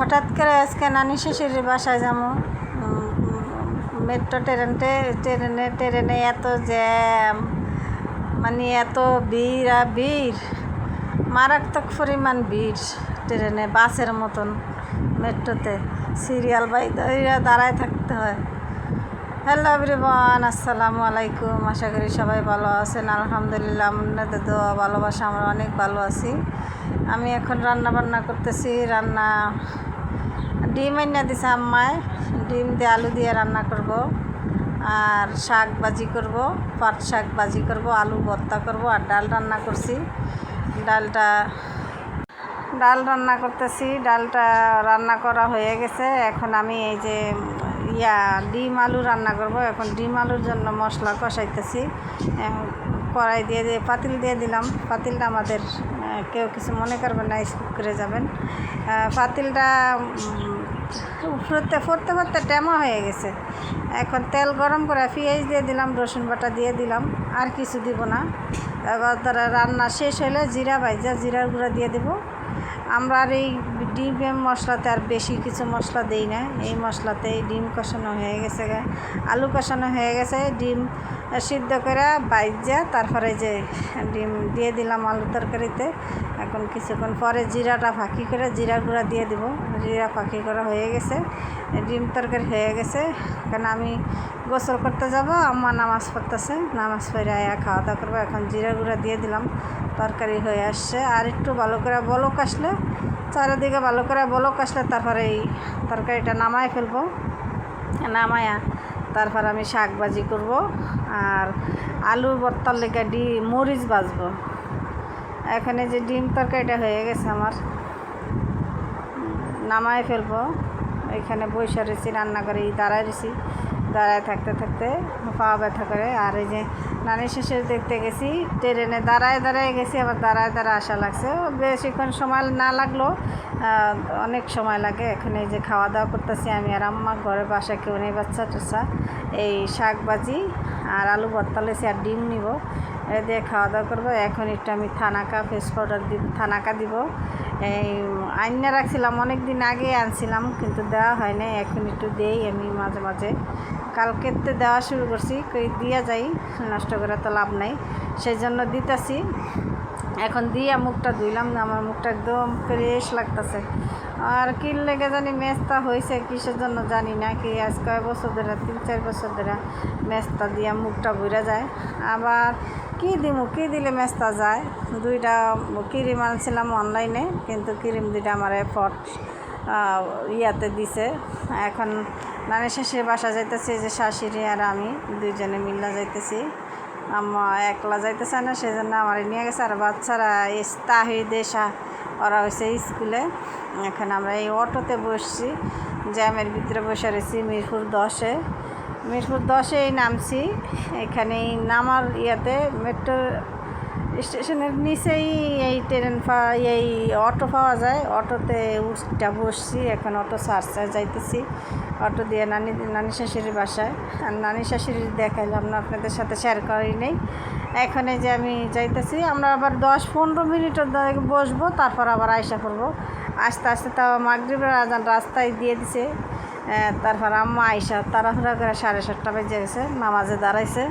হঠাৎ করে আজকে নানি শ্বশুরের বাসায় যাবো। মেট্রো ট্রেনে এত জ্যাম, মানে এত ভিড় আর ভিড়, মারাত্মক পরিমাণ ভিড় ট্রেনে, বাসের মতন মেট্রোতে সিরিয়াল বাইরা দাঁড়ায় থাকতে হয়। হ্যালো এভরিওয়ান, আসসালামু আলাইকুম। আশা করি সবাই ভালো আছেন। আলহামদুলিল্লাহ, আপনাদের দোয়া ভালোবাসা আমরা অনেক ভালো আছি। আমি এখন রান্না বান্না করতেছি। ডিম এনে দিছে আম্মায়, ডিম দিয়ে আলু দিয়ে রান্না করব, আর শাক ভাজি করব, পাট শাক ভাজি করব, আলু ভর্তা করব, আর ডাল রান্না করছি। ডাল রান্না করতেছি। ডালটা রান্না করা হয়ে গেছে। এখন আমি এই যে ডিম আলু রান্না করব। এখন ডিম আলুর জন্য মশলা কষাইতেছি। কড়াই দিয়ে পাতিল দিয়ে দিলাম। পাতিলটা আমাদের কেউ কিছু মনে করবেন না, স্কিপ করে যাবেন। পাতিলটা ফুটতে টেমা হয়ে গেছে। এখন তেল গরম করে পেঁয়াজ দিয়ে দিলাম, রসুন বাটা দিয়ে দিলাম, আর কিছু দিব না। এবার তারা রান্না শেষ হলে জিরার গুঁড়া দিয়ে দেবো। আমরা আর এই ডিম মশলাতে আর বেশি কিছু মশলা দেই না। এই মশলাতেই ডিম কষানো হয়ে গেছে, আলু কষানো হয়ে গেছে। ডিম সিদ্ধ করে বাইজা তারপরে যে ডিম দিয়ে দিলাম আলু তরকারিতে। এখন কিছুক্ষণ পরে জিরাটা ফাঁকি করে জিরার গুঁড়া দিয়ে দিব। জিরা ফাঁকি করা হয়ে গেছে, ডিম তরকারি হয়ে গেছে। কারণ আমি গোসল করতে যাব, আম্মা নামাজ পড়তেছে, নামাজ পড়ে খাওয়া দাওয়া করবো। এখন জিরা গুঁড়া দিয়ে দিলাম, তরকারি হয়ে আসছে। আর একটু ভালো করে বলক আসলে, চারিদিকে ভালো করে বলক আসলে তারপরে এই তরকারিটা নামায় ফেলবো। নামায়া তারপর আমি শাক ভাজি করব, আর আলু ভর্তার লেগে মরিচ ভাজবো। এখানে যে ডিম তরকারিটা হয়ে গেছে আমার, নামায় ফেলবো। এখানে বসে রয়েছি, রান্না করে দাঁড়ায় রয়েছি। দাঁড়ায় থাকতে পা ব্যথা করে। আর এই যে নানি শ্বশুর দেখতে গেছি, ট্রেনে দাঁড়ায় গেছি, আবার দাঁড়ায় আসা লাগছে। বেশিক্ষণ সময় না লাগলো, অনেক সময় লাগে। এখানে এই যে খাওয়া দাওয়া করতেছি আমি আর আম্মা, ঘরে বাসা কেউ নেই, বাচ্চা টাচ্চা। এই শাক ভাজি আর আলু ভর্তা লেছি, আর ডিম নিব, এ দিয়ে খাওয়া দাওয়া করবো। এখন একটু আমি ফেস পাউডার থানাকা দিব। এই আইনা রাখছিলাম, অনেক দিন আগে আনছিলাম, কিন্তু দেওয়া হয় না। এখন একটু দেই আমি মাঝে মাঝে। কালকেতে দেওয়া শুরু করছি, দিয়া যাই, নষ্ট করে তো লাভ নাই, সেই জন্য দিতেছি। এখন দিয়া মুখটা ধুইলাম, আমার মুখটা একদম ফ্রেশ লাগতেছে। আর কি লেগে জানি মেস্তা হয়েছে, কিসের জন্য জানি না। কি আজ কয়েক বছর ধরে, 3-4 বছর ধরে মেস্তা দিয়া মুখটা ভরে যায়। আবার কি দিলে মেস্তা যায়। 2টা ক্রিম আনছিলাম অনলাইনে, কিন্তু ক্রিম 2টা আমার ইয়াতে দিছে। এখন নানি শাশুড়ির বাসা যাইতেছি, যে শাশুড়ি আর আমি 2জনে মিল্লা যাইতেছি। আম্মা একলা যাইতে চায় না, সেই জন্য আমার নিয়ে গেছে। আর বাচ্চারা তাহিদেশা ওরা হয়েছে স্কুলে। এখন আমরা এই অটোতে বসছি, জ্যামের ভিতরে বসে রয়েছি। মিরপুর 10-এ নামছি। এখানে নামার মেট্রো স্টেশনের নিচেই এই এই অটো পাওয়া যায়। অটোতে উঠটা বসছি। এখন অটো সার্চে যাইতেছি, অটো দিয়ে নানি শাশুড়ির বাসায়। আর নানি শাশুড়ি দেখাইলাম না, আপনাদের সাথে শেয়ার করি নেই। এখানে যে আমি যাইতেছি, আমরা আবার 10-15 মিনিটের বসবো, তারপর আবার আয়সা করবো। আস্তে আস্তে তাও মাগরিবের আজান রাস্তায় দিয়ে দিছে। তারপর আম্মা আয়সা তাড়াহুড়া করে 7:30 বেজে গেছে, নামাজে দাঁড়াইছে।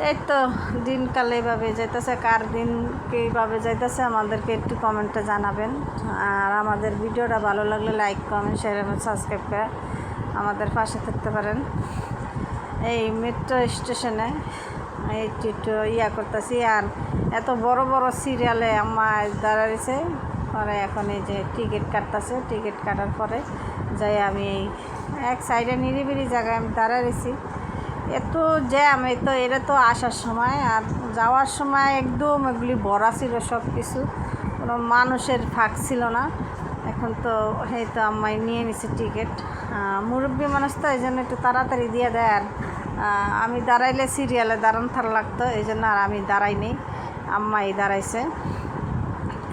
এই তো দিনকাল এইভাবে যাইতেছে। কার দিন কীভাবে যাইতেছে আমাদেরকে একটু কমেন্টে জানাবেন। আর আমাদের ভিডিওটা ভালো লাগলে লাইক, কমেন্ট, শেয়ার এবং সাবস্ক্রাইব করে আমাদের পাশে থাকতে পারেন। এই মেট্রো স্টেশনে একটু করতেছি। আর এত বড় বড় সিরিয়ালে আমার দাঁড়াইছে। পরে এখন এই যে টিকিট কাটতেছে, টিকিট কাটার পরে যাই আমি এই এক সাইডে নিরিবিলি জায়গায় আমি দাঁড়াইছি। এত জ্যাম, এটা তো আসার সময়, আর যাওয়ার সময় একদম এগুলি ভরা ছিল সব কিছু, কোনো মানুষের ফাঁক ছিল না। এখন তো এই তো আম্মাই নিয়ে নিছে টিকিট। মুরব্বী মানুষ তো, এই জন্য একটু তাড়াতাড়ি দিয়ে দেয়। আর আমি দাঁড়াইলে সিরিয়ালে দাঁড়ান থার লাগতো, এই জন্য আর আমি দাঁড়াইনি, আম্মাই দাঁড়াইছে।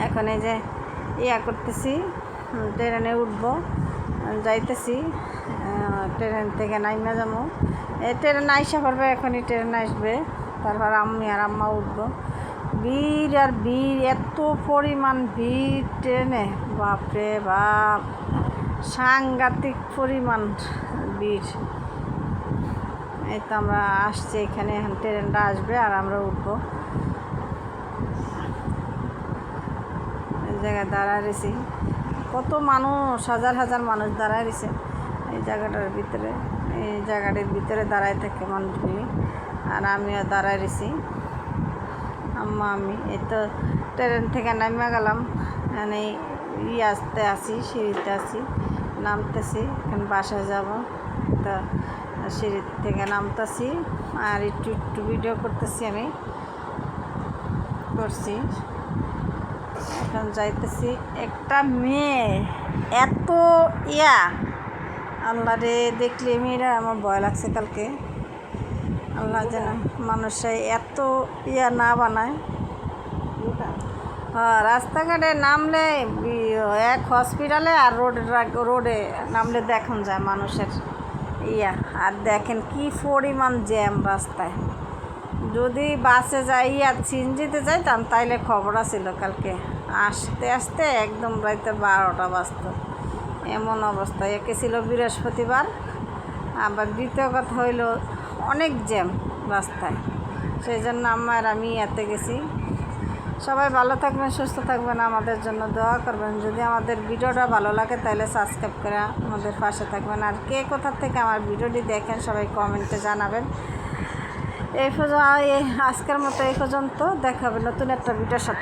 এখন এই যে করতেছি, ট্রেনে উঠবো, যাইতেছি। ট্রেন থেকে নাইমা যাবো, ট্রেন আইসা পড়বে, এখনই ট্রেন আসবে। তারপর আমি আর আম্মা উঠবো। ভিড় আর ভিড়, এত পরিমাণ ভিড় ট্রেনে, বাপরে বাপ, সাংঘাতিক পরিমাণ ভিড়। এই তো আমরা আসছি এখানে, এখন ট্রেনটা আসবে আর আমরা উঠবো। এই জায়গায় দাঁড়ায় রয়েছি, কত মানুষ, হাজার হাজার মানুষ দাঁড়ায় রয়েছে এই জায়গাটার ভিতরে। এই জায়গাটার ভিতরে দাঁড়ায় থাকে মানুষগুলি, আর আমিও দাঁড়ায় রয়েছি। আমি এই তো ট্রেন থেকে নামে গেলাম, মানে আসতে আসি, সিঁড়িতে আসি, নামতেছি, এখন বাসায় যাব। তো সিঁড়ি থেকে নামতেছি আর একটু একটু ভিডিও করতেছি, আমি করছি। এখন যাইতেছি, একটা মেয়ে এত আল্লাহ রে, দেখলে মেয়েরা আমার ভয় লাগছে কালকে। আল্লাহ যেন মানুষে এত না বানায়। হ্যাঁ, রাস্তাঘাটে নামলে এক হসপিটালে আর রোডে নামলে দেখুন যায় মানুষের আর দেখেন কি পরিমাণ জ্যাম রাস্তায়। যদি বাসে যাই আর সিএনজিতে যাইতাম তাইলে খবর ছিল, কালকে আসতে আসতে একদম রাইতে 12টা বাজত, এমন অবস্থা। একে ছিল বৃহস্পতিবার, আবার দ্বিতীয় কথা হইল অনেক জ্যাম রাস্তায়, সেই জন্য আমি এতে গেছি। সবাই ভালো থাকবেন, সুস্থ থাকবেন, আমাদের জন্য দোয়া করবেন। যদি আমাদের ভিডিওটা ভালো লাগে তাহলে সাবস্ক্রাইব করে আমাদের পাশে থাকবেন। আর কে কোথা থেকে আমার ভিডিওটি দেখেন সবাই কমেন্টে জানাবেন। আজকের মতো এই পর্যন্ত, দেখা হবে নতুন একটা ভিডিওর সাথে।